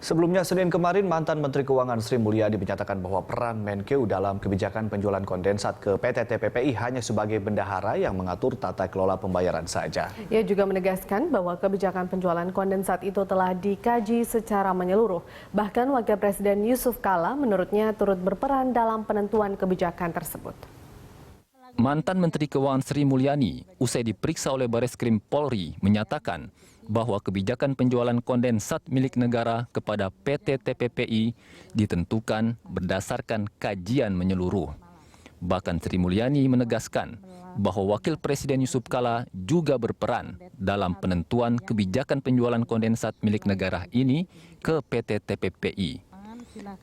Sebelumnya Senin kemarin, mantan Menteri Keuangan Sri Mulyani menyatakan bahwa peran Menkeu dalam kebijakan penjualan kondensat ke PT TPPI hanya sebagai bendahara yang mengatur tata kelola pembayaran saja. Ia juga menegaskan bahwa kebijakan penjualan kondensat itu telah dikaji secara menyeluruh. Bahkan Wakil Presiden Yusuf Kala menurutnya turut berperan dalam penentuan kebijakan tersebut. Mantan Menteri Keuangan Sri Mulyani, usai diperiksa oleh Bareskrim Polri, menyatakan bahwa kebijakan penjualan kondensat milik negara kepada PT TPPI ditentukan berdasarkan kajian menyeluruh. Bahkan Sri Mulyani menegaskan bahwa Wakil Presiden Yusuf Kala juga berperan dalam penentuan kebijakan penjualan kondensat milik negara ini ke PT TPPI.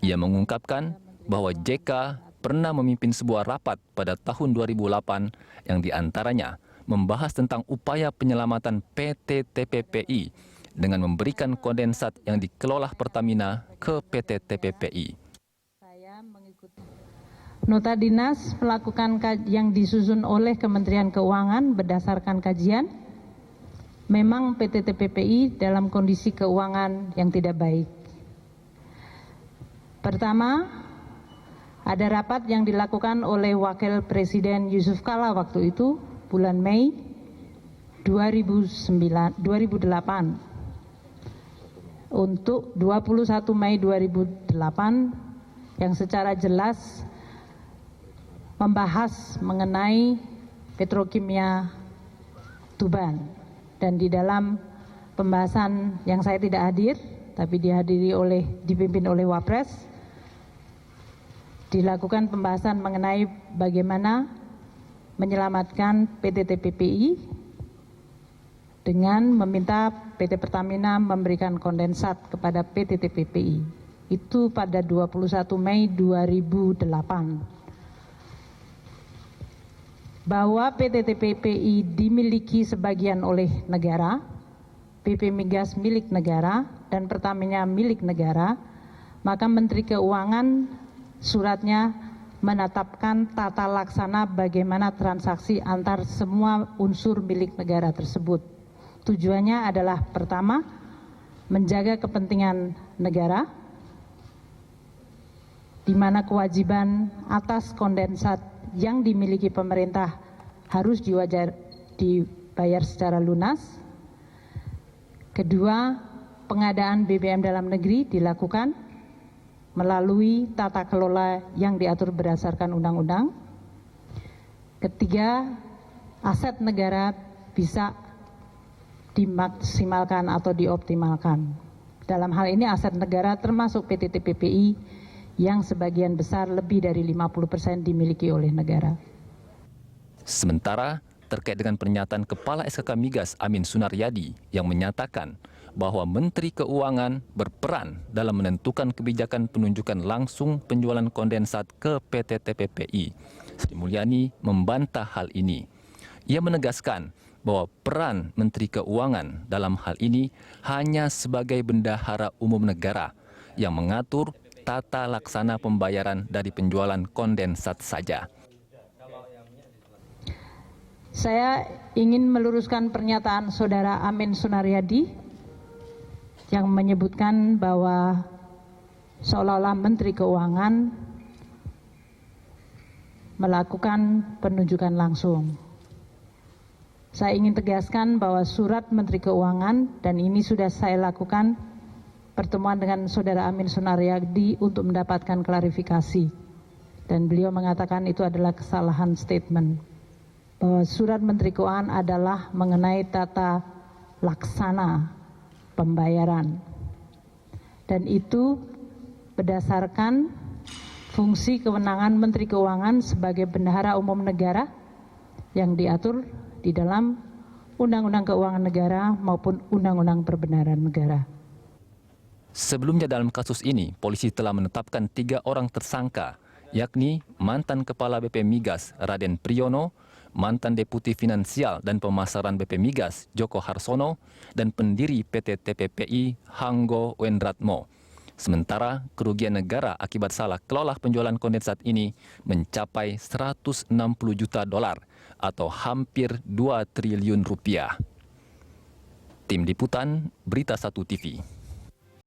Ia mengungkapkan bahwa JK pernah memimpin sebuah rapat pada tahun 2008 yang diantaranya membahas tentang upaya penyelamatan PT TPPI dengan memberikan kondensat yang dikelola Pertamina ke PT TPPI. Nota dinas melakukan yang disusun oleh Kementerian Keuangan berdasarkan kajian, memang PT TPPI dalam kondisi keuangan yang tidak baik. Pertama, ada rapat yang dilakukan oleh Wakil Presiden Yusuf Kala waktu itu, bulan Mei 2008 untuk 21 Mei 2008 yang secara jelas membahas mengenai petrokimia Tuban, dan di dalam pembahasan yang saya tidak hadir tapi dipimpin oleh Wapres, dilakukan pembahasan mengenai bagaimana menyelamatkan PT TPPI dengan meminta PT Pertamina memberikan kondensat kepada PT TPPI. Itu pada 21 Mei 2008. Bahwa PT TPPI dimiliki sebagian oleh negara, PP Migas milik negara, dan Pertamina milik negara, maka Menteri Keuangan suratnya menetapkan tata laksana bagaimana transaksi antar semua unsur milik negara tersebut. Tujuannya adalah pertama, menjaga kepentingan negara, di mana kewajiban atas kondensat yang dimiliki pemerintah harus dibayar secara lunas. Kedua, pengadaan BBM dalam negeri dilakukan melalui tata kelola yang diatur berdasarkan undang-undang. Ketiga, aset negara bisa dimaksimalkan atau dioptimalkan. Dalam hal ini aset negara termasuk PT TPPI yang sebagian besar lebih dari 50% dimiliki oleh negara. Sementara terkait dengan pernyataan Kepala SKK Migas Amin Sunaryadi yang menyatakan bahwa Menteri Keuangan berperan dalam menentukan kebijakan penunjukan langsung penjualan kondensat ke PT TPPI. Sri Mulyani membantah hal ini. Ia menegaskan bahwa peran Menteri Keuangan dalam hal ini hanya sebagai bendahara umum negara yang mengatur tata laksana pembayaran dari penjualan kondensat saja. Saya ingin meluruskan pernyataan Saudara Amin Sunaryadi yang menyebutkan bahwa seolah-olah Menteri Keuangan melakukan penunjukan langsung. Saya ingin tegaskan bahwa surat Menteri Keuangan, dan ini sudah saya lakukan pertemuan dengan Saudara Amin Sunaryadi untuk mendapatkan klarifikasi, dan beliau mengatakan itu adalah kesalahan statement, bahwa surat Menteri Keuangan adalah mengenai tata laksana pembayaran, dan itu berdasarkan fungsi kewenangan Menteri Keuangan sebagai bendahara umum negara yang diatur di dalam Undang-Undang Keuangan Negara maupun Undang-Undang Perbendaharaan Negara. Sebelumnya dalam kasus ini, polisi telah menetapkan 3 orang tersangka, yakni mantan Kepala BP Migas Raden Priyono, mantan Deputi Finansial dan Pemasaran BP Migas Joko Harsono, dan pendiri PT TPPI Hanggo Wendratmo. Sementara kerugian negara akibat salah kelola penjualan kondensat ini mencapai 160 juta dolar atau hampir 2 triliun rupiah. Tim Liputan Berita 1 TV.